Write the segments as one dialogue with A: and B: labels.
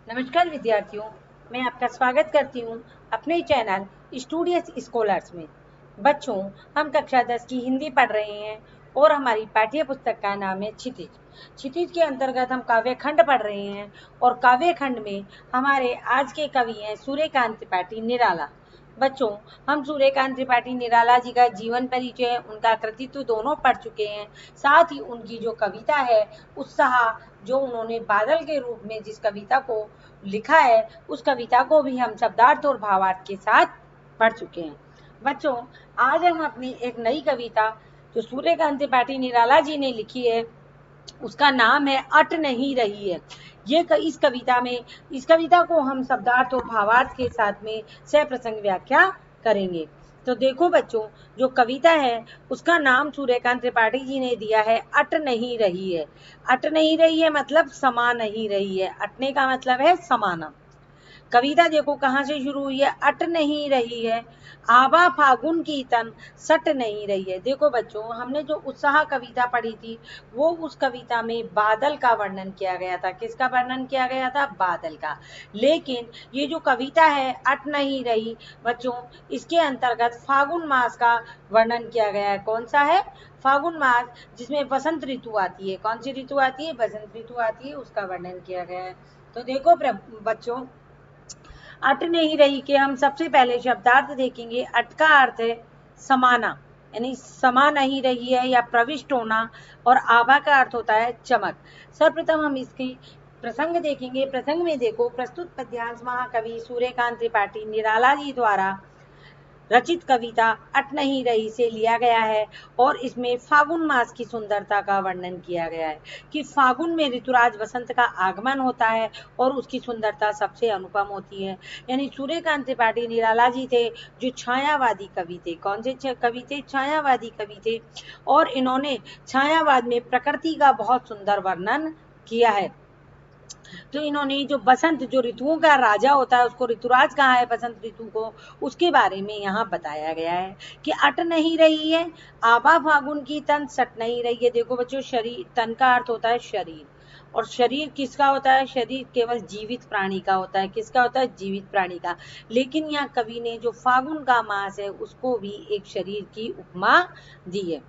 A: नमस्कार विद्यार्थियों, मैं आपका स्वागत करती हूँ अपने चैनल स्टूडियस स्कॉलर्स में। बच्चों, हम कक्षा 10 की हिंदी पढ़ रहे हैं और हमारी पाठ्य पुस्तक का नाम है क्षितिज। क्षितिज के अंतर्गत हम काव्य खंड पढ़ रहे हैं और काव्य खंड में हमारे आज के कवि हैं सूर्यकांत त्रिपाठी निराला। बच्चों, हम सूर्यकांत त्रिपाठी निराला जी का जीवन परिचय, उनका कृतित्व दोनों पढ़ चुके हैं। साथ ही उनकी जो कविता है उत्साह, जो उन्होंने बादल के रूप में जिस कविता को लिखा है, उस कविता को भी हम शब्दार्थ और भावार्थ के साथ पढ़ चुके हैं। बच्चों, आज हम अपनी एक नई कविता जो सूर्यकांत त्रिपाठी निराला जी ने लिखी है, उसका नाम है अट नहीं रही है। इस कविता को हम शब्दार्थ और भावार्थ के साथ में सप्रसंग व्याख्या करेंगे। तो देखो बच्चों, जो कविता है उसका नाम सूर्यकांत त्रिपाठी जी ने दिया है अट नहीं रही है। अट नहीं रही है मतलब समा नहीं रही है। अटने का मतलब है समाना। कविता देखो कहाँ से शुरू हुई है, अट नहीं रही है, आबा फागुन की तन सट नहीं रही है। देखो बच्चों, हमने जो उत्साह कविता पढ़ी थी, वो उस कविता में बादल का वर्णन किया गया था। किसका वर्णन किया गया था? बादल का। लेकिन ये जो कविता है अट नहीं रही बच्चों, इसके अंतर्गत फागुन मास का वर्णन किया गया है। कौन सा है? फागुन मास, जिसमें बसंत ऋतु आती है। कौन सी ऋतु आती है? बसंत ऋतु आती है, उसका वर्णन किया गया है। तो देखो बच्चों, अट नहीं रही के हम सबसे पहले शब्दार्थ देखेंगे। अट का अर्थ है समाना, यानी समा नहीं रही है या प्रविष्ट होना, और आभा का अर्थ होता है चमक। सर्वप्रथम हम इसकी प्रसंग देखेंगे। प्रसंग में देखो, प्रस्तुत पद्यांश महाकवि सूर्यकांत त्रिपाठी निराला जी द्वारा रचित कविता अट नहीं रही से लिया गया है और इसमें फागुन मास की सुंदरता का वर्णन किया गया है कि फागुन में ऋतुराज वसंत का आगमन होता है और उसकी सुंदरता सबसे अनुपम होती है। यानी सूर्यकांत त्रिपाठी निराला जी थे जो छायावादी कवि थे। कौन से कवि थे? छायावादी कवि थे। और इन्होंने छायावाद में प्रकृति का बहुत सुंदर वर्णन किया है। तो इन्होंने जो बसंत, जो ऋतुओं का राजा होता है, उसको ऋतुराज कहा है बसंत ऋतु को, उसके बारे में यहाँ बताया गया है कि अट नहीं रही है, आबा फागुन की तन सट नहीं रही है। देखो बच्चों, शरीर, तन का अर्थ होता है शरीर, और शरीर किसका होता है? शरीर केवल जीवित प्राणी का होता है। किसका होता है? जीवित प्राणी का। लेकिन यहाँ कवि ने जो फागुन का मास है उसको भी एक शरीर की उपमा दी है।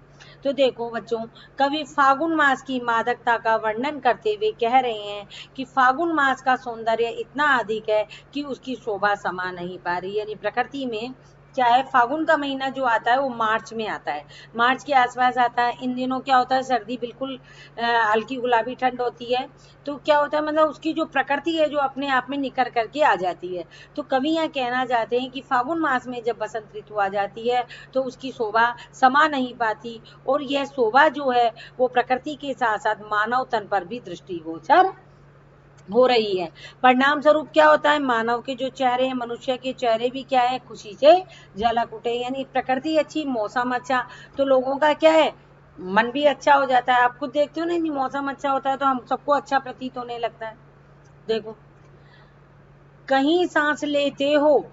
A: तो देखो बच्चों, कवि फागुन मास की मादकता का वर्णन करते हुए कह रहे हैं कि फागुन मास का सौंदर्य इतना अधिक है कि उसकी शोभा समा नहीं पा रही। यानी प्रकृति में क्या है, फागुन का महीना जो आता है वो मार्च में आता है, मार्च के आसपास आता है। इन दिनों क्या होता है, सर्दी बिल्कुल हल्की गुलाबी ठंड होती है। तो क्या होता है, मतलब उसकी जो प्रकृति है जो अपने आप में निखर करके आ जाती है। तो कवि यहाँ कहना चाहते हैं कि फागुन मास में जब बसंत ऋतु आ जाती है तो उसकी शोभा समा नहीं पाती, और यह शोभा जो है वो प्रकृति के साथ साथ मानव तन पर भी दृष्टिगोचर हो रही है। परिणाम स्वरूप क्या होता है, मानव के जो चेहरे हैं, मनुष्य के चेहरे भी क्या है, खुशी से झलक उठे। यानी प्रकृति अच्छी, मौसम अच्छा, तो लोगों का क्या है, मन भी अच्छा हो जाता है। आप खुद देखते हो ना, मौसम अच्छा होता है तो हम सबको अच्छा प्रतीत होने लगता है। देखो, कहीं सांस लेते हो,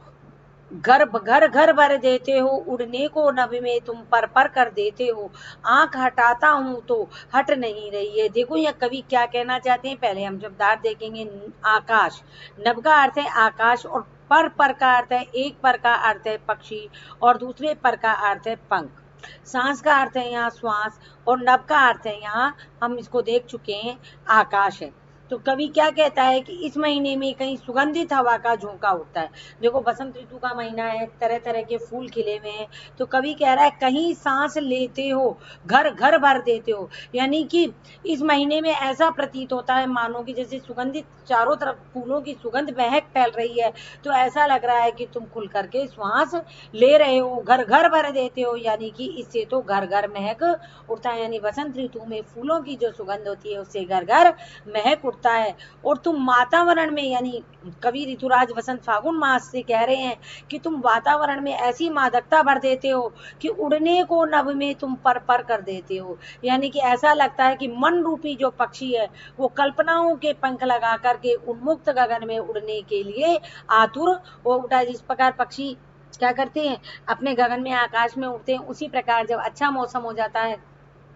A: घर घर घर भर देते हो, उड़ने को नभ में तुम पर कर देते हो, आंख हटाता हूं तो हट नहीं रही है। देखो यह कवि क्या कहना चाहते हैं, पहले हम शब्दार्थ देखेंगे। आकाश, नभ का अर्थ है आकाश, और पर का अर्थ है, एक पर का अर्थ है पक्षी, और दूसरे पर का अर्थ है पंख। सांस का अर्थ है यहाँ श्वास, और नभ का अर्थ है यहाँ, हम इसको देख चुके हैं, आकाश है। तो कवि क्या कहता है कि इस महीने में कहीं सुगंधित हवा का झोंका उठता है। देखो बसंत ऋतु का महीना है, तरह तरह के फूल खिले हुए हैं, तो कवि कह रहा है कहीं सांस लेते हो, घर घर भर देते हो। यानी कि इस महीने में ऐसा प्रतीत होता है मानो कि जैसे सुगंधित, चारों तरफ फूलों की सुगंध महक फैल रही है, तो ऐसा लग रहा है कि तुम खुल करके श्वास ले रहे हो, घर घर भर देते हो। यानी कि इससे तो घर घर महक उठता है। यानी बसंत ऋतु में फूलों की जो सुगंध होती है उससे घर घर महक उठता है। और तुम वातावरण में, यानी कवि ऋतुराज वसंत फागुन मास से कह रहे हैं कि तुम वातावरण में ऐसी मादकता भर देते हो कि उड़ने को नभ में तुम पर कर देते हो। यानी कि ऐसा लगता है कि मन रूपी जो पक्षी है वो कल्पनाओं के पंख लगा करके उन्मुक्त गगन में उड़ने के लिए आतुर हो उठा है। जिस प्रकार पक्षी क्या करते हैं, अपने गगन में, आकाश में उड़ते हैं, उसी प्रकार जब अच्छा मौसम हो जाता है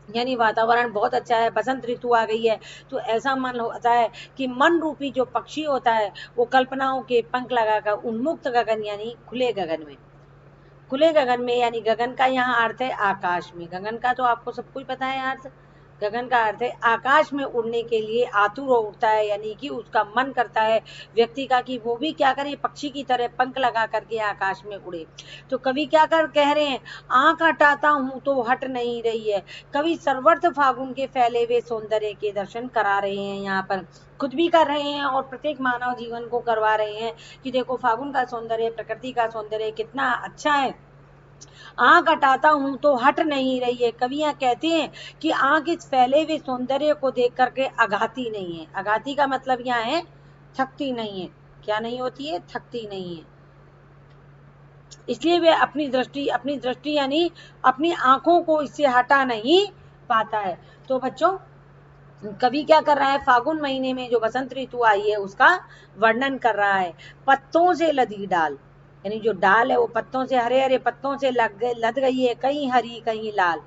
A: यानी वातावरण बहुत अच्छा है, बसंत ऋतु आ गई है, तो ऐसा मन होता है कि मन रूपी जो पक्षी होता है वो कल्पनाओं के पंख लगाकर उन्मुक्त गगन यानी खुले गगन में, खुले गगन में, यानी गगन का यहाँ अर्थ है आकाश में। गगन का तो आपको सब कुछ पता है अर्थ। गगन का अर्थ है आकाश में उड़ने के लिए आतुर हो उठता है, यानी कि उसका मन करता है व्यक्ति का कि वो भी क्या करे, पक्षी की तरह पंख लगा करके आकाश में उड़े। तो कवि क्या कर कह रहे हैं, आंख हटाता हूं तो हट नहीं रही है। कवि सर्वर्थ फागुन के फैले हुए सौंदर्य के दर्शन करा रहे हैं, यहाँ पर खुद भी कर रहे हैं और प्रत्येक मानव जीवन को करवा रहे हैं कि देखो फागुन का सौंदर्य, प्रकृति का सौंदर्य कितना अच्छा है। आंख हटाता हूं तो हट नहीं रही है। कवियां कहते हैं कि आंख इस फैले हुए सौंदर्य को देख करके अघाती नहीं है। अघाती का मतलब यहाँ है थकती नहीं है। क्या नहीं होती है, थकती नहीं है। इसलिए वे अपनी दृष्टि यानी अपनी आंखों को इससे हटा नहीं पाता है। तो बच्चों कवि क्या कर रहा है, फागुन महीने में जो बसंत ऋतु आई है उसका वर्णन कर रहा है। पत्तों से लदी डाल, यानी जो डाल है वो पत्तों से, हरे हरे पत्तों से लद गई है, कहीं हरी कहीं लाल,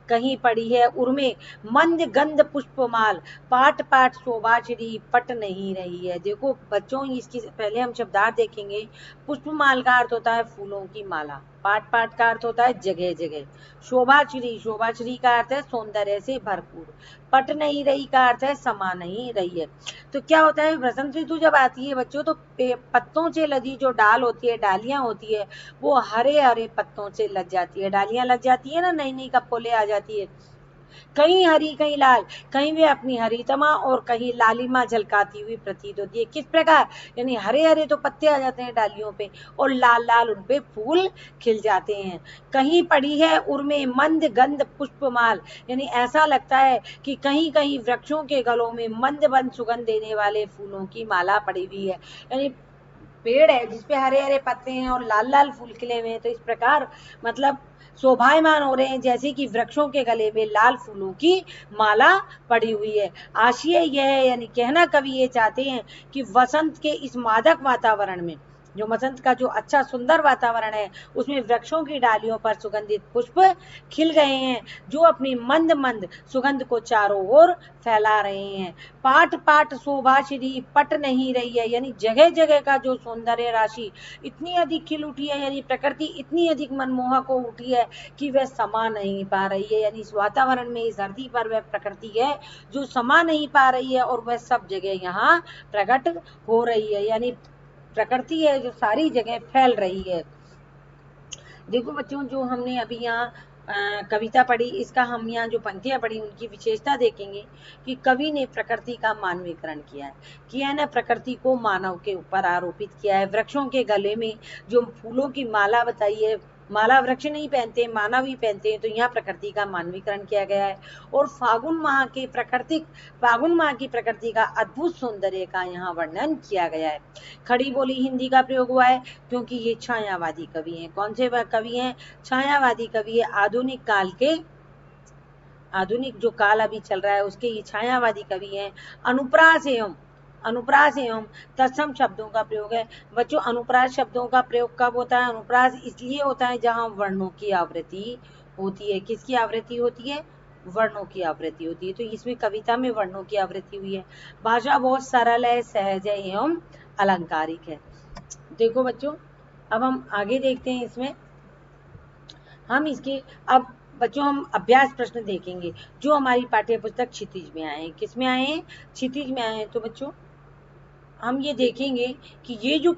A: कहीं पड़ी है उर्मे मंद गंध पुष्पमाल, पाट पाट शोभाश्री पट नहीं रही है। देखो बच्चों इसकी पहले हम शब्दार्थ देखेंगे। पुष्पमाल का अर्थ होता है फूलों की माला, पाट पाट का अर्थ होता है जगह जगह, शोभाश्री, शोभाश्री का अर्थ है सौंदर्य से भरपूर, पट नहीं रही का अर्थ है समा नहीं रही है। तो क्या होता है, बसंत ऋतु जब आती है बच्चों तो पत्तों से लदी जो डाल होती है, डालियां होती है, वो हरे हरे पत्तों से लग जाती है। डालियां लग जाती है ना, नई नई कपोले आ जाती है, कहीं हरी कहीं लाल, कहीं वे अपनी हरितमा और कहीं लालिमा झलकाती हुई प्रतीत होती है। किस प्रकार, यानी हरे हरे तो पत्ते आ जाते हैं डालियों पे और लाल लाल उन पे फूल खिल जाते हैं। कहीं पड़ी है उर्मे मंद गंध पुष्पमाल, यानी ऐसा लगता है कि कहीं कहीं वृक्षों के गलों में मंद मंद सुगंध देने वाले फूलों की माला पड़ी हुई है। यानी पेड़ है जिसपे हरे हरे पत्ते हैं और लाल लाल फूल खिले हुए हैं, तो इस प्रकार मतलब शोभायमान हो रहे हैं जैसे कि वृक्षों के गले में लाल फूलों की माला पड़ी हुई है। आशय यह है, यानी कहना कवि ये चाहते हैं कि वसंत के इस मादक वातावरण में, जो वसंत का जो अच्छा सुंदर वातावरण है उसमें वृक्षों की डालियों पर सुगंधित पुष्प खिल गए हैं जो अपनी मंद मंद सुगंध को चारों ओर फैला रहे हैं। पाट पाट शोभा श्री पट नहीं रही है, यानी जगह जगह का जो सौंदर्य राशि इतनी अधिक खिल उठी है, यानी प्रकृति इतनी अधिक मनमोहक हो उठी है कि वह समा नहीं पा रही है। यानी इस वातावरण में, इस धरती पर वह प्रकृति है जो समा नहीं पा रही है और वह सब जगह यहाँ प्रकट हो रही है, यानी प्रकृति है जो सारी जगह फैल रही है। देखो बच्चों जो हमने अभी यहाँ कविता पढ़ी, इसका हम यहाँ जो पंक्तियां पढ़ी उनकी विशेषता देखेंगे कि कवि ने प्रकृति का मानवीकरण किया है ना, प्रकृति को मानव के ऊपर आरोपित किया है। वृक्षों के गले में जो फूलों की माला बताई है, माला वृक्ष नहीं पहनते, मानव ही पहनते हैं, तो यहाँ प्रकृति का मानवीकरण किया गया है। और फागुन माह की प्रकृति का अद्भुत सौंदर्य का यहाँ वर्णन किया गया है। खड़ी बोली हिंदी का प्रयोग हुआ है क्योंकि ये छायावादी कवि हैं। कौन से कवि हैं, छायावादी कवि है। आधुनिक जो काल अभी चल रहा है उसके ये छायावादी कवि हैं। अनुप्रास एवं तत्सम शब्दों का प्रयोग है। बच्चों अनुप्रास शब्दों का प्रयोग कब होता है, अनुप्रास इसलिए होता है जहां वर्णों की आवृत्ति होती है। किसकी आवृत्ति होती है, वर्णों की आवृत्ति होती है, तो इसमें कविता में वर्णों की आवृत्ति हुई है। भाषा बहुत सरल है, सहज है एवं अलंकारिक है। देखो बच्चों अब हम आगे देखते हैं इसमें, हम इसके अब बच्चों हम अभ्यास प्रश्न देखेंगे जो हमारी पाठ्य पुस्तक क्षितिज में आए हैं। किस में आए हैं, क्षितिज में आए हैं। तो बच्चों हम ये देखेंगे कि ये जो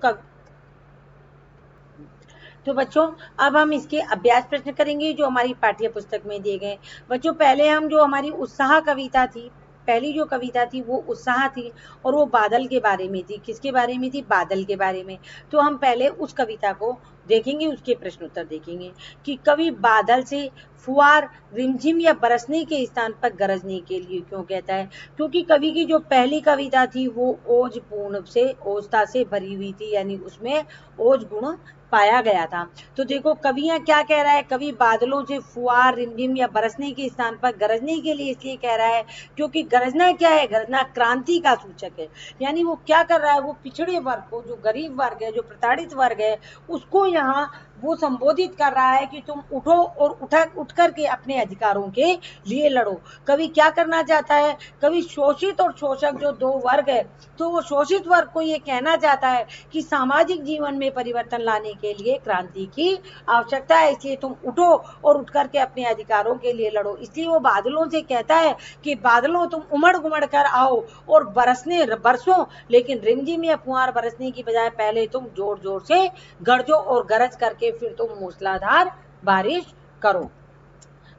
A: तो बच्चों अब हम इसके अभ्यास प्रश्न करेंगे जो हमारी पाठ्य पुस्तक में दिए गए। बच्चों पहले हम जो हमारी उत्साह कविता थी, पहली जो कविता थी वो उत्साह थी और वो बादल के बारे में थी। किसके बारे में थी, बादल के बारे में। तो हम पहले उस कविता को देखेंगे, उसके प्रश्न उत्तर देखेंगे कि कवि बादल से फुहार, रिमझिम या बरसने के स्थान पर गरजने के लिए क्यों कहता है। क्योंकि कवि की जो पहली कविता थी वो ओजता से भरी हुई थी, यानी उसमें ओज गुण पाया गया था। तो देखो कवियां क्या कह रहा है, कवि बादलों से फुहार, रिमझिम या बरसने के स्थान पर गरजने के लिए इसलिए कह रहा है क्योंकि गरजना क्या है, गरजना क्रांति का सूचक है। यानी वो क्या कर रहा है, वो पिछड़े वर्ग को, जो गरीब वर्ग है, जो प्रताड़ित वर्ग है, उसको यहाँ वो संबोधित कर रहा है कि तुम उठो और उठ करके अपने अधिकारों के लिए लड़ो। कवि क्या करना चाहता है? कवि शोषित और शोषक जो दो वर्ग है, तो वो शोषित वर्ग को ये कहना चाहता है कि सामाजिक जीवन में परिवर्तन लाने के लिए क्रांति की आवश्यकता है, इसलिए तुम उठो और उठ करके अपने अधिकारों के लिए लड़ो। इसलिए वो बादलों से कहता है कि बादलों तुम उमड़ घुमड़ कर आओ और बरसो, लेकिन रिमझिम या फुहार बरसने की बजाय पहले तुम जोर जोर से गरजो और गरज करके फिर तुम मूसलाधार बारिश करो।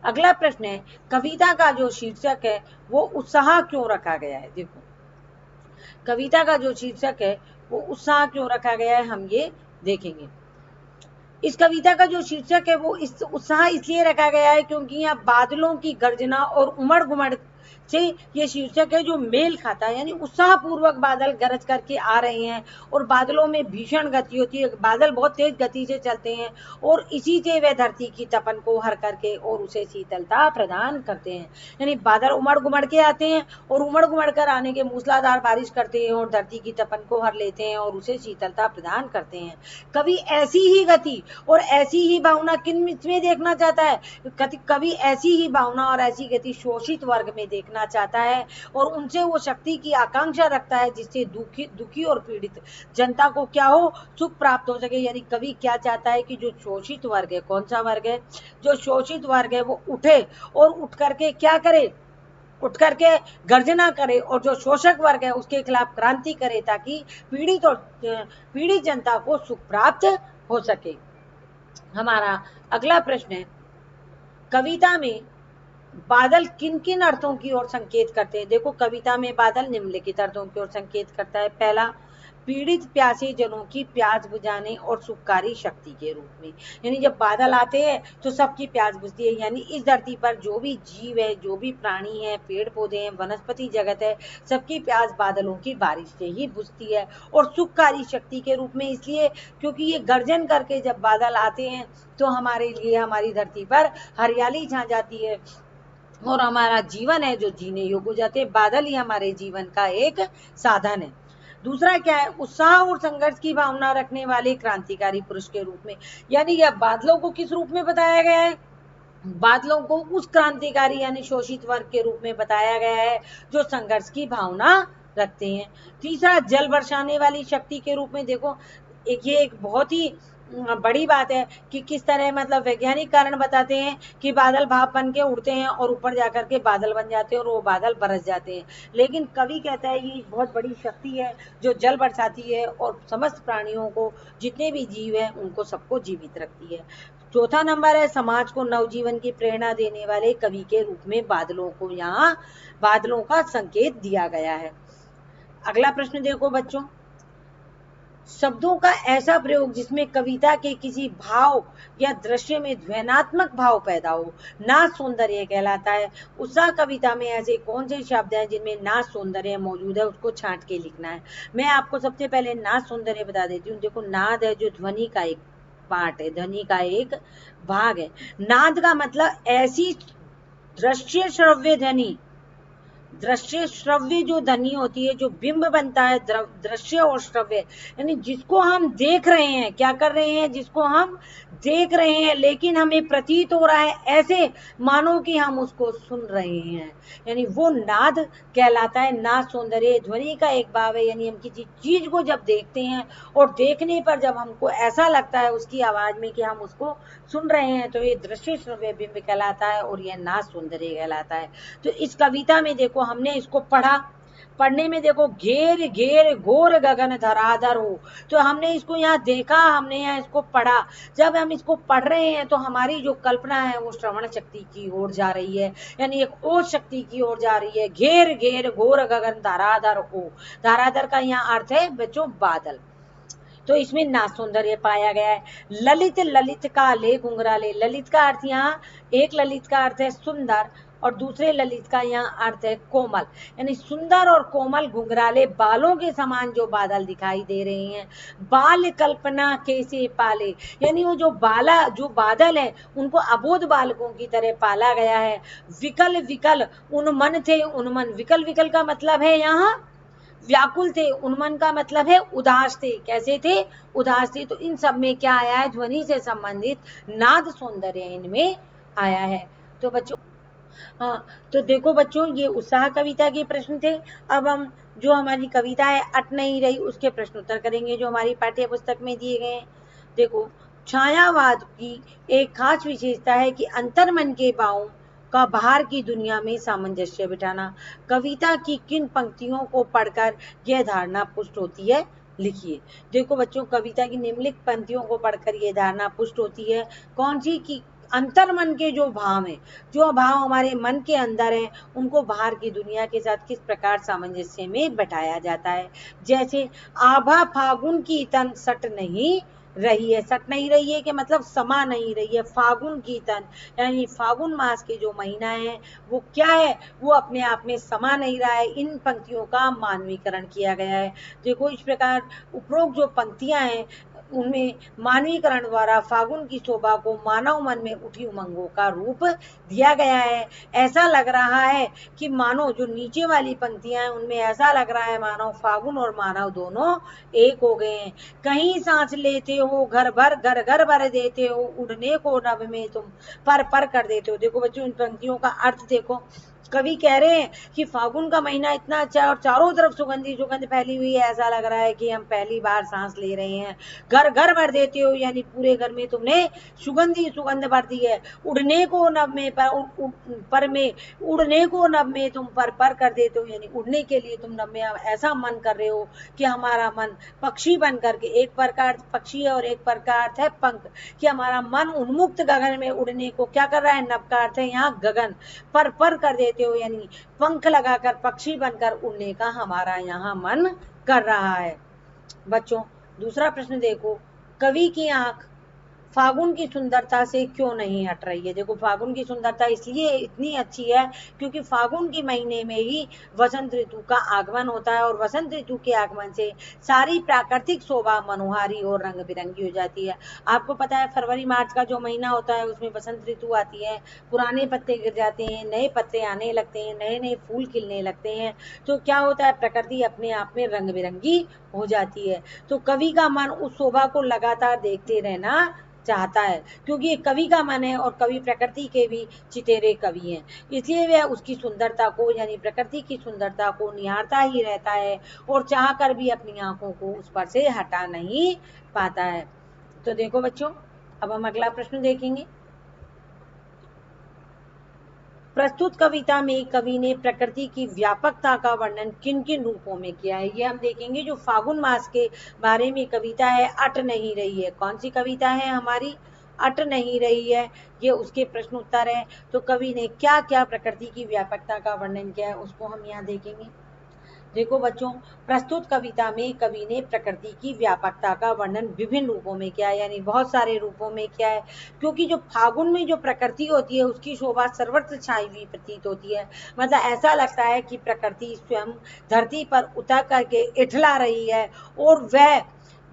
A: अगला प्रश्न है, कविता का जो शीर्षक है वो उत्साह क्यों रखा गया है? देखो, कविता का जो शीर्षक है वो उत्साह क्यों रखा गया है, हम ये देखेंगे। इस कविता का जो शीर्षक है वो इस उत्साह इसलिए रखा गया है क्योंकि यहाँ बादलों की गर्जना और उमड़ घुमड़ से ये शीर्षक है जो मेल खाता है, यानी उत्साह पूर्वक बादल गरज करके आ रहे हैं और बादलों में भीषण गति होती है, बादल बहुत तेज गति से चलते हैं और इसी से वे धरती की तपन को हर करके और उसे शीतलता प्रदान करते हैं। यानी बादल उमड़ घुमड़ के आते हैं और उमड़ घुमड़ कर आने के मूसलाधार बारिश करते हैं और धरती की तपन को हर लेते हैं और उसे शीतलता प्रदान करते हैं। कवि ऐसी ही गति और ऐसी ही भावना किन में देखना चाहता है? कवि ऐसी ही भावना और ऐसी गति शोषित वर्ग में देखना चाहता है और उनसे वो शक्ति की आकांक्षा रखता है जिससे दुखी और पीड़ित जनता को क्या हो, सुख प्राप्त हो सके। यानी कवि क्या चाहता है कि जो शोषित वर्ग है, कौन सा वर्ग है? जो शोषित वर्ग है वो उठे और उठ करके क्या करे? उठ करके गर्जना करे और जो शोषक वर्ग है उसके खिलाफ क्रांति करे ताकि पीड़ित जनता को सुख प्राप्त हो सके। हमारा अगला प्रश्न है, कविता में बादल किन किन अर्थों की ओर संकेत करते हैं? देखो, कविता में बादल निम्नलिखित अर्थों की ओर संकेत करता है। पहला, पीड़ित प्यासे जनों की प्यास बुझाने और सुखकारी शक्ति के रूप में, यानी जब बादल आते हैं तो सबकी प्यास बुझती है। यानी इस धरती पर जो भी जीव है, जो भी प्राणी है, पेड़ पौधे हैं, वनस्पति जगत है, सबकी प्यास बादलों की बारिश से ही बुझती है। और सुखकारी शक्ति के रूप में इसलिए क्योंकि ये गर्जन करके जब बादल आते हैं तो हमारे लिए हमारी धरती पर हरियाली छा जाती है और हमारा जीवन है जो जीने योग्य हो जाते हैं। बादल ही हमारे जीवन का एक साधन है। दूसरा क्या है? उत्साह और संघर्ष की भावना रखने वाले क्रांतिकारी पुरुष के रूप में, यानी यह बादलों को किस रूप में बताया गया है? बादलों को उस क्रांतिकारी यानी शोषित वर्ग के रूप में बताया गया है जो संघर्ष की भावना रखते हैं। तीसरा, जल बरसाने वाली शक्ति के रूप में। देखो, ये एक बहुत ही बड़ी बात है कि किस तरह मतलब वैज्ञानिक कारण बताते हैं कि बादल भाप बन के उड़ते हैं और ऊपर जाकर के बादल बन जाते हैं और वो बादल बरस जाते हैं। लेकिन कवि कहता है ये बहुत बड़ी शक्ति है जो जल बरसाती है और समस्त प्राणियों को, जितने भी जीव हैं उनको सबको जीवित रखती है। चौथा नंबर है, समाज को नवजीवन की प्रेरणा देने वाले कवि के रूप में बादलों को यहाँ बादलों का संकेत दिया गया है। अगला प्रश्न देखो बच्चों, शब्दों का ऐसा प्रयोग जिसमें कविता के किसी भाव या दृश्य में ध्वन्यात्मक भाव पैदा हो, नाच सौंदर्य कहलाता है। उत्साह कविता में ऐसे कौन से शब्द हैं जिनमें नाच सौंदर्य मौजूद है, उसको छांट के लिखना है। मैं आपको सबसे पहले नाच सौंदर्य बता देती हूँ। देखो, नाद है जो ध्वनि का एक पार्ट है, ध्वनि का एक भाग है। नाद का मतलब ऐसी दृश्य श्रव्य ध्वनि, दृश्य श्रव्य जो ध्वनि होती है, जो बिंब बनता है दृश्य और श्रव्य, यानी जिसको हम देख रहे हैं, क्या कर रहे हैं, जिसको हम देख रहे हैं लेकिन हमें प्रतीत हो रहा है ऐसे मानो कि हम उसको सुन रहे हैं, यानी वो नाद कहलाता है। नाद सौंदर्य ध्वनि का एक भाव है, यानी हम किसी चीज को जब देखते हैं और देखने पर जब हमको ऐसा लगता है उसकी आवाज में कि हम उसको सुन रहे हैं तो ये दृश्य श्रव्य बिंब कहलाता है और यह नाद सौंदर्य कहलाता है। तो इस कविता में देखो, हमने इसको पढ़ा, पढ़ने में देखो, घेर घेर घोर गगन धराधर हो, तो हमने इसको यहाँ देखा, हमने यहाँ इसको पढ़ा। जब हम इसको पढ़ रहे हैं तो हमारी जो कल्पना है वो श्रवण शक्ति की ओर जा रही है, यानी एक ओज शक्ति की ओर जा रही है। घेर घेर घोर गगन धराधर हो, धराधर का यहाँ अर्थ है बच्चों बादल। तो इसमें नाद सौंदर्य पाया गया है। ललित, ललित का ले घुंघराले, ललित का अर्थ यहाँ, एक ललित का अर्थ है सुंदर और दूसरे ललित का यहाँ अर्थ है कोमल, यानी सुंदर और कोमल घुंघराले बालों के समान जो बादल दिखाई दे रहे हैं। बाल कल्पना कैसे पाले, यानी वो जो बादल है उनको अबोध बालकों की तरह पाला गया है। विकल विकल उन्मन थे, उन्मन, विकल विकल का मतलब है यहाँ व्याकुल थे, उन्मन का मतलब है उदास थे। कैसे थे? उदास थे। तो इन सब में क्या आया है? ध्वनि से संबंधित नाद सौंदर्य इनमें आया है। तो बच्चों, हाँ, तो देखो बच्चों, ये उत्साह कविता के प्रश्न थे। अब हम जो हमारी कविता है अट नहीं रही, उसके प्रश्न उत्तर करेंगे जो हमारी पाठ्य पुस्तक में दिए गए हैं। देखो, छायावाद की एक खास विशेषता है कि अंतर्मन के भावों का बाहर की दुनिया में सामंजस्य बिठाना। कविता की किन पंक्तियों को पढ़कर यह धारणा पुष्ट होती है? लिखिए। देखो बच्चों, कविता की निम्नलिखित पंक्तियों को पढ़कर यह धारणा पुष्ट होती है। कौन सी? की अंतर्मन के जो भाव हैं, जो भाव हमारे मन के अंदर हैं, उनको बाहर की दुनिया के साथ किस प्रकार सामंजस्य में बैठाया जाता है। जैसे आभा फागुन की तन सट नहीं रही है। सट नहीं रही है कि मतलब समा नहीं रही है। फागुन की तन यानी फागुन मास के जो महीना है वो क्या है? वो अपने आप में समा नहीं रहा है। इन पंक्तियों का मानवीकरण किया गया है। देखो, इस प्रकार उपरोक्त जो पंक्तियां हैं उनमें मानवीकरण द्वारा फागुन की शोभा को मानव मन में उठी उमंगों का रूप दिया गया है। ऐसा लग रहा है कि मानो जो नीचे वाली पंक्तियां हैं उनमें ऐसा लग रहा है मानो फागुन और मानव दोनों एक हो गए हैं। कहीं सांस लेते हो घर घर भर देते हो, उड़ने को नभ में तुम पर पर कर देते हो। देखो बच्चों, इन पंक्तियों का अर्थ देखो। कवि कह रहे हैं कि फागुन का महीना इतना अच्छा है और चारों तरफ सुगंधी सुगंध फैली हुई है, ऐसा लग रहा है कि हम पहली बार सांस ले रहे हैं। घर घर भर देते हो यानी पूरे घर में तुमने सुगंधी सुगंध भर दी है। उड़ने को नभ में पर में उड़ने को नभ में तुम पर कर देते हो यानी उड़ने के लिए तुम नभ में ऐसा मन कर रहे हो कि हमारा मन पक्षी बन करके, एक पर का अर्थ पक्षी है और एक पर का अर्थ है पंख, कि हमारा मन उन्मुक्त गगन में उड़ने को क्या कर रहा है? नभ का अर्थ है यहाँ गगन, पर कर देते हो यानी पंख लगाकर पक्षी बनकर उड़ने का हमारा यहाँ मन कर रहा है। बच्चों, दूसरा प्रश्न देखो, कवि की आंख फागुन की सुंदरता से क्यों नहीं हट रही है? देखो, फागुन की सुंदरता इसलिए इतनी अच्छी है क्योंकि फागुन के महीने में ही वसंत ऋतु का आगमन होता है और वसंत ऋतु के आगमन से सारी प्राकृतिक शोभा मनोहारी और रंग बिरंगी हो जाती है। आपको पता है फरवरी मार्च का जो महीना होता है उसमें वसंत ऋतु आती है, पुराने पत्ते गिर जाते हैं, नए पत्ते आने लगते हैं, नए नए फूल खिलने लगते हैं। तो क्या होता है? प्रकृति अपने आप में रंग बिरंगी हो जाती है। तो कवि का मन उस शोभा को लगातार देखते रहना चाहता है क्योंकि ये कवि का मन है और कवि प्रकृति के भी चितेरे कवि हैं, इसलिए वह उसकी सुंदरता को यानी प्रकृति की सुंदरता को निहारता ही रहता है और चाह कर भी अपनी आंखों को उस पर से हटा नहीं पाता है। तो देखो बच्चों, अब हम अगला प्रश्न देखेंगे। प्रस्तुत कविता में कवि ने प्रकृति की व्यापकता का वर्णन किन किन रूपों में किया है? ये हम देखेंगे। जो फागुन मास के बारे में कविता है अट नहीं रही है, कौन सी कविता है हमारी? अट नहीं रही है, ये उसके प्रश्न उत्तर है। तो कवि ने क्या क्या प्रकृति की व्यापकता का वर्णन किया है उसको हम यहाँ देखेंगे। देखो बच्चों, प्रस्तुत कविता में कवि ने प्रकृति की व्यापकता का वर्णन विभिन्न रूपों में किया है यानी बहुत सारे रूपों में किया है क्योंकि जो फागुन में जो प्रकृति होती है उसकी शोभा सर्वत्र छाई हुई प्रतीत होती है। मतलब ऐसा लगता है कि प्रकृति स्वयं धरती पर उतर करके इठला रही है और वह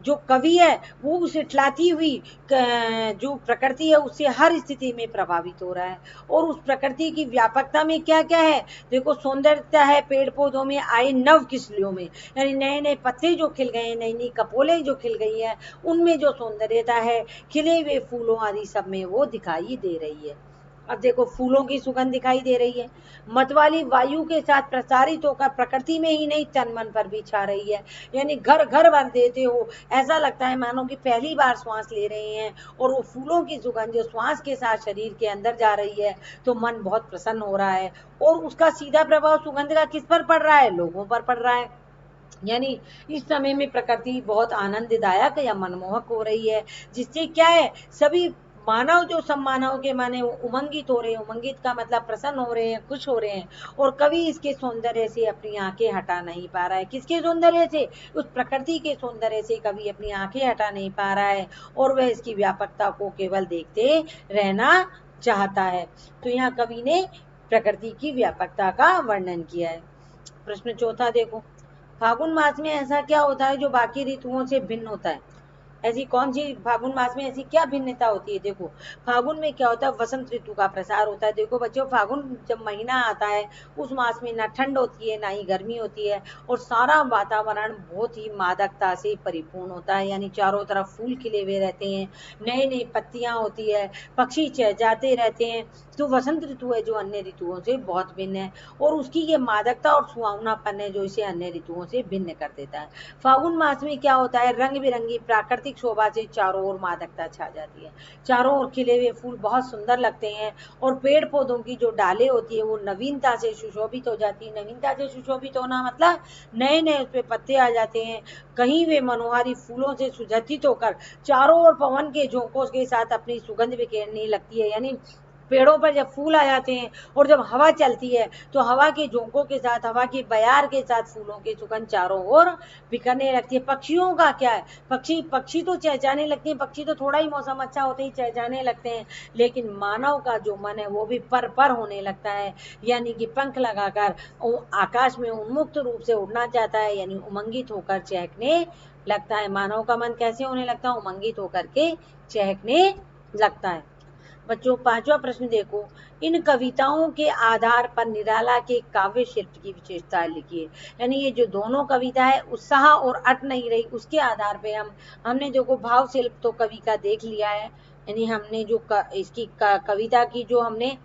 A: जो कवि है वो उस इठलाती हुई जो प्रकृति है उससे हर स्थिति में प्रभावित हो रहा है। और उस प्रकृति की व्यापकता में क्या क्या है? देखो, सौंदर्यता है पेड़ पौधों में आए नव किस्लियों में यानी नए नए पत्ते जो खिल गए हैं, नई नई कपोलें जो खिल गई है, उनमें जो सौंदर्यता है खिले हुए फूलों आदि सब में वो दिखाई दे रही है। अब देखो, फूलों की सुगंध दिखाई दे रही है, मतवाली वायु के साथ प्रसारित होकर प्रकृति में ही नहीं तन मन पर भी छा रही है यानी घर घर भर देते हो, ऐसा लगता है मानो कि पहली बार श्वास ले रहे हैं और वो फूलों की सुगंध जो श्वास के साथ शरीर के अंदर जा रही है तो मन बहुत प्रसन्न हो रहा है और उसका सीधा प्रभाव सुगंध का किस पर पड़ रहा है? लोगों पर पड़ रहा है। यानी इस समय में प्रकृति बहुत आनंददायक या मनमोहक हो रही है जिससे क्या है, सभी मानव जो सब मानव के माने उमंगित हो रहे हैं। उमंगित का मतलब प्रसन्न हो रहे हैं, खुश हो रहे हैं और कवि इसके सौंदर्य से अपनी आंखें हटा नहीं पा रहा है। किसके सौंदर्य से? उस प्रकृति के सौंदर्य से कवि अपनी आंखें हटा नहीं पा रहा है और वह इसकी व्यापकता को केवल देखते रहना चाहता है। तो यहाँ कवि ने प्रकृति की व्यापकता का वर्णन किया है। प्रश्न चौथा देखो, फागुन मास में ऐसा क्या होता है जो बाकी ऋतुओं से भिन्न होता है? ऐसी कौन सी फागुन मास में ऐसी क्या भिन्नता होती है? देखो, फागुन में क्या होता है, वसंत ऋतु का प्रसार होता है। देखो बच्चों, फागुन जब महीना आता है उस मास में ना ठंड होती है ना ही गर्मी होती है, और सारा वातावरण बहुत ही मादकता से परिपूर्ण होता है, यानी चारों तरफ फूल खिले हुए रहते हैं, नई नई पत्तियां होती है, पक्षी चहचहाते रहते हैं। तो वसंत ऋतु है जो अन्य ऋतुओं से बहुत भिन्न है, और उसकी ये मादकता और सुहावनापन है जो इसे अन्य ऋतुओं से भिन्न कर देता है। फागुन मास में क्या होता है, रंग बिरंगी प्राकृतिक शोभा से चारों ओर मादकता छा जाती है। चारों ओर खिले हुए फूल बहुत सुंदर लगते हैं, और पेड़ पौधों की जो डालें होती है वो नवीनता से सुशोभित हो जाती है। नवीनता से सुशोभित होना मतलब नए नए उस पे पत्ते आ जाते हैं, कहीं वे मनोहारी फूलों से सुगठित होकर चारों ओर पवन के झोंकों के साथ अपनी सुगंध बिखेरने लगती है। यानी पेड़ों पर जब फूल आ जाते हैं और जब हवा चलती है तो हवा के झोंकों के साथ, हवा की बयार के साथ फूलों की सुगंध चारों ओर बिखरने लगती है। पक्षियों का क्या है, पक्षी तो चहचहाने लगते हैं, पक्षी तो थोड़ा ही मौसम अच्छा होते ही चहचहाने लगते हैं, लेकिन मानव का जो मन है वो भी पर होने लगता है, यानी कि पंख लगाकर आकाश में उन्मुक्त रूप से उड़ना चाहता है, यानी उमंगित होकर चहकने लगता है। मानव का मन कैसे होने लगता है, उमंगित होकर के चहकने लगता है। बच्चों, पांचवा प्रश्न देखो, इन कविताओं के आधार पर निराला के काव्य शिल्प की विशेषता लिखिए। यानी ये जो दोनों कविता है, उत्साह और अट नहीं रही, उसके आधार पे हमने देखो भाव शिल्प तो कवि का देख लिया है, यानी हमने जो इसकी कविता की जो हमने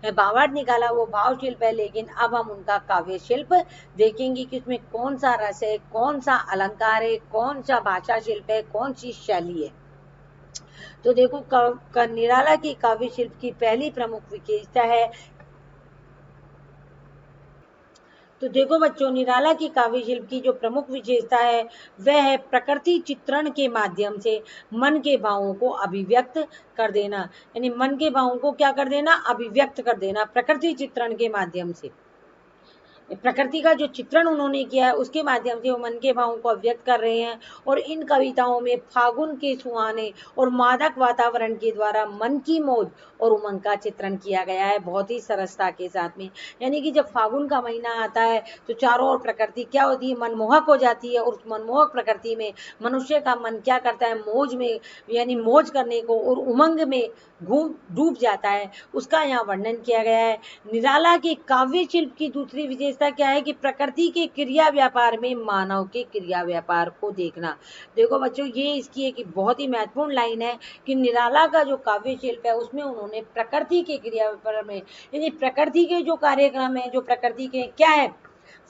A: भावार्थ निकाला वो भाव शिल्प है, लेकिन अब हम उनका काव्य शिल्प देखेंगे कि उसमें कौन सा रस है, कौन सा अलंकार है, कौन सा भाषा शिल्प है, कौन सी शैली है। तो देखो, निराला की काव्य शिल्प की पहली प्रमुख विशेषता है, तो देखो बच्चों, निराला की काव्य शिल्प की जो प्रमुख विशेषता है वह है प्रकृति चित्रण के माध्यम से मन के भावों को अभिव्यक्त कर देना। यानी मन के भावों को क्या कर देना, अभिव्यक्त कर देना, प्रकृति चित्रण के माध्यम से। प्रकृति का जो चित्रण उन्होंने किया है उसके माध्यम से वो मन के भावों को अभिव्यक्त कर रहे हैं, और इन कविताओं में फागुन के सुहाने और मादक वातावरण के द्वारा मन की मौज और उमंग का चित्रण किया गया है, बहुत ही सरसता के साथ में। यानी कि जब फागुन का महीना आता है तो चारों ओर प्रकृति क्या होती है, मनमोहक हो जाती है, और उस मनमोहक प्रकृति में मनुष्य का मन क्या करता है, मौज में, यानी मौज करने को और उमंग में डूब जाता है, उसका यहाँ वर्णन किया गया है। निराला के काव्य शिल्प की दूसरी विशेषता क्या है कि प्रकृति के क्रिया व्यापार में मानव के क्रिया व्यापार को देखना। देखो बच्चों, ये इसकी एक बहुत ही महत्वपूर्ण लाइन है कि निराला का जो काव्य शिल्प है उसमें उन्होंने प्रकृति के क्रिया व्यापार में, यानी प्रकृति के जो कार्यक्रम है, जो प्रकृति के क्या है,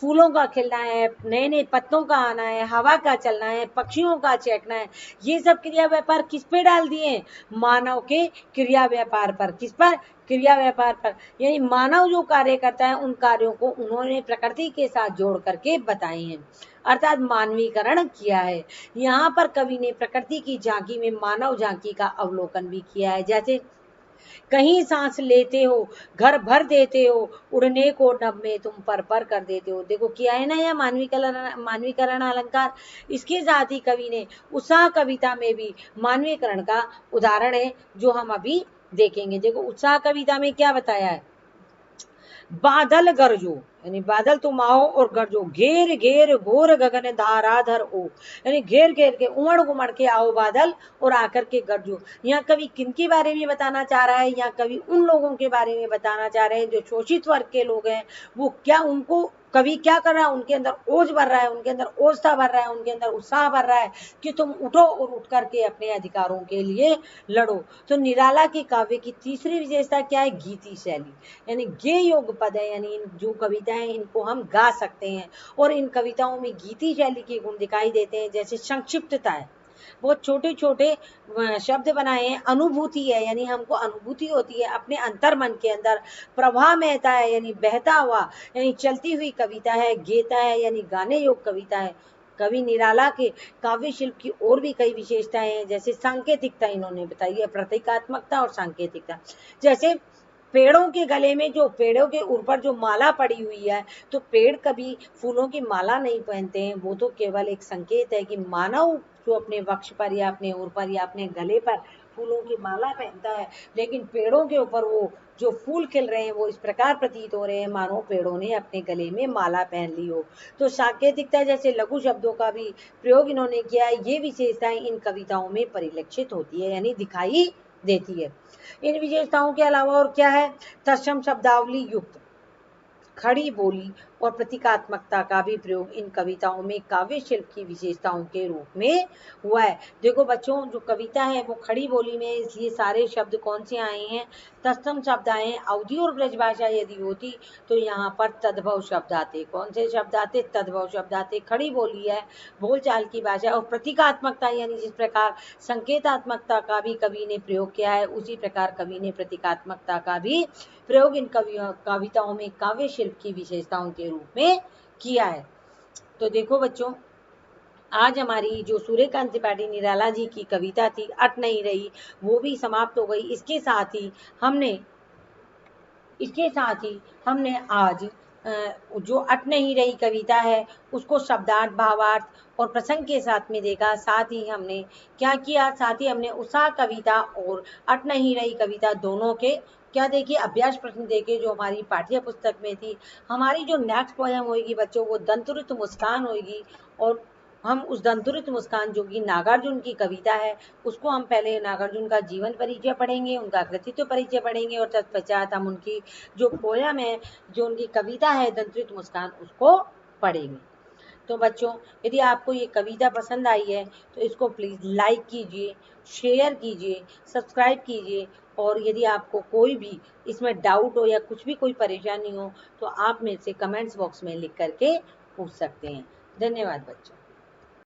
A: फूलों का खिलना है, नए नए पत्तों का आना है, हवा का चलना है, पक्षियों का चहकना है, ये सब क्रिया व्यापार किस पे डाल दिए, मानव के क्रिया व्यापार पर। किस पर, क्रिया व्यापार पर। यानी मानव जो कार्य करता है उन कार्यों को उन्होंने प्रकृति के साथ जोड़ करके बताए हैं, अर्थात मानवीकरण किया है। यहाँ पर कवि ने प्रकृति की झांकी में मानव झांकी का अवलोकन भी किया है। जैसे कहीं सांस लेते हो, घर भर देते हो, उड़ने को नभ में तुम पर कर देते हो। देखो किया है ना यह मानवीकरण अलंकार। इसके साथ ही कवि ने उत्साह कविता में भी मानवीकरण का उदाहरण है जो हम अभी देखेंगे। देखो उत्साह कविता में क्या बताया है, बादल गरजो, यानी बादल तुम आओ और गरजो, घेर घेर घोर गगन धाराधर ओ, यानी घेर घेर के उमड़ उमड़ के आओ बादल और आकर के गरजो। यहाँ कवि किनके बारे में बताना चाह रहा है, यहाँ कवि उन लोगों के बारे में बताना चाह रहे हैं जो शोषित वर्ग के लोग हैं। वो क्या, उनको कवि क्या कर रहा है, उनके अंदर ओज भर रहा है, उनके अंदर ओजता भर रहा है, उनके अंदर उत्साह भर रहा है कि तुम उठो और उठ करके अपने अधिकारों के लिए लड़ो। तो निराला के काव्य की तीसरी विशेषता क्या है, गीति शैली, यानी गेय योग पद है, यानी इन जो कविताएं इनको हम गा सकते हैं, और इन कविताओं में गीति शैली के गुण दिखाई देते हैं। जैसे संक्षिप्तता है, बहुत छोटे छोटे शब्द बनाए हैं, अनुभूति है, यानी हमको अनुभूति होती है अपने अंतर मन के अंदर, प्रवाह महता है, यानी बहता हुआ, यानी चलती हुई कविता है, गेता है, यानी गाने योग कविता है। कवि निराला के काव्य शिल्प की और भी कई विशेषताएं हैं, जैसे सांकेतिकता इन्होंने बताई है, प्रतीकात्मकता और सांकेतिकता। जैसे पेड़ों के गले में, जो पेड़ों के ऊपर जो माला पड़ी हुई है, तो पेड़ कभी फूलों की माला नहीं पहनते हैं, वो तो केवल एक संकेत है कि मानव जो अपने वक्ष पर या अपने ऊर पर या अपने गले पर फूलों की माला पहनता है, लेकिन पेड़ों के ऊपर वो जो फूल खिल रहे हैं वो इस प्रकार प्रतीत हो रहे हैं मानो पेड़ों ने अपने गले में माला पहन ली हो। तो सांकेतिकता जैसे लघु शब्दों का भी प्रयोग इन्होंने किया है। ये विशेषताएं इन कविताओं में परिलक्षित होती है, यानी दिखाई देती है। इन विशेषताओं के अलावा और क्या है, तत्सम शब्दावली युक्त खड़ी बोली और प्रतीकात्मकता का भी प्रयोग इन कविताओं में काव्य शिल्प की विशेषताओं के रूप में हुआ है। देखो बच्चों, जो कविता है वो खड़ी बोली में, इसलिए सारे शब्द कौन से आए हैं, तत्सम शब्द आए हैं। अवधि और ब्रजभाषा यदि होती तो यहाँ पर तद्भव शब्द आते। कौन से शब्द आते, तद्भव शब्द आते। खड़ी बोली है, बोलचाल की भाषा, और प्रतीकात्मकता यानी जिस प्रकार संकेतात्मकता का भी कवि ने प्रयोग किया है, उसी प्रकार कवि ने प्रतीकात्मकता का भी प्रयोग इन कविताओं में काव्य शिल्प की विशेषताओं के रूप में किया है। तो देखो बच्चों, आज हमारी जो सूर्यकांत त्रिपाठी निराला जी की कविता थी अट नहीं रही, वो भी समाप्त हो गई। इसके साथ ही हमने आज जो अट नहीं रही कविता है उसको शब्दार्थ, भावार्थ और प्रसंग के साथ में देखा। साथ ही हमने क्या किया, साथ ही हमने उत्साह कविता और अट नहीं रही कविता दोनों के क्या देखे, अभ्यास प्रश्न देखे जो हमारी पाठ्य पुस्तक में थी। हमारी जो नेक्स्ट पोएम होगी बच्चों वो दंतुरित मुस्कान होगी, और हम उस दंतुरित मुस्कान जो कि नागार्जुन की कविता है उसको हम पहले नागार्जुन का जीवन परिचय पढ़ेंगे, उनका कृतित्व परिचय पढ़ेंगे, और तत्पश्चात हम उनकी जो पोयम है, जो उनकी कविता है दंतुरित मुस्कान, उसको पढ़ेंगे। तो बच्चों, यदि आपको ये कविता पसंद आई है तो इसको प्लीज़ लाइक कीजिए, शेयर कीजिए, सब्सक्राइब कीजिए, और यदि आपको कोई भी इसमें डाउट हो या कुछ भी कोई परेशानी हो तो आप मेरे से कमेंट्स बॉक्स में लिख करके पूछ सकते हैं। धन्यवाद बच्चों।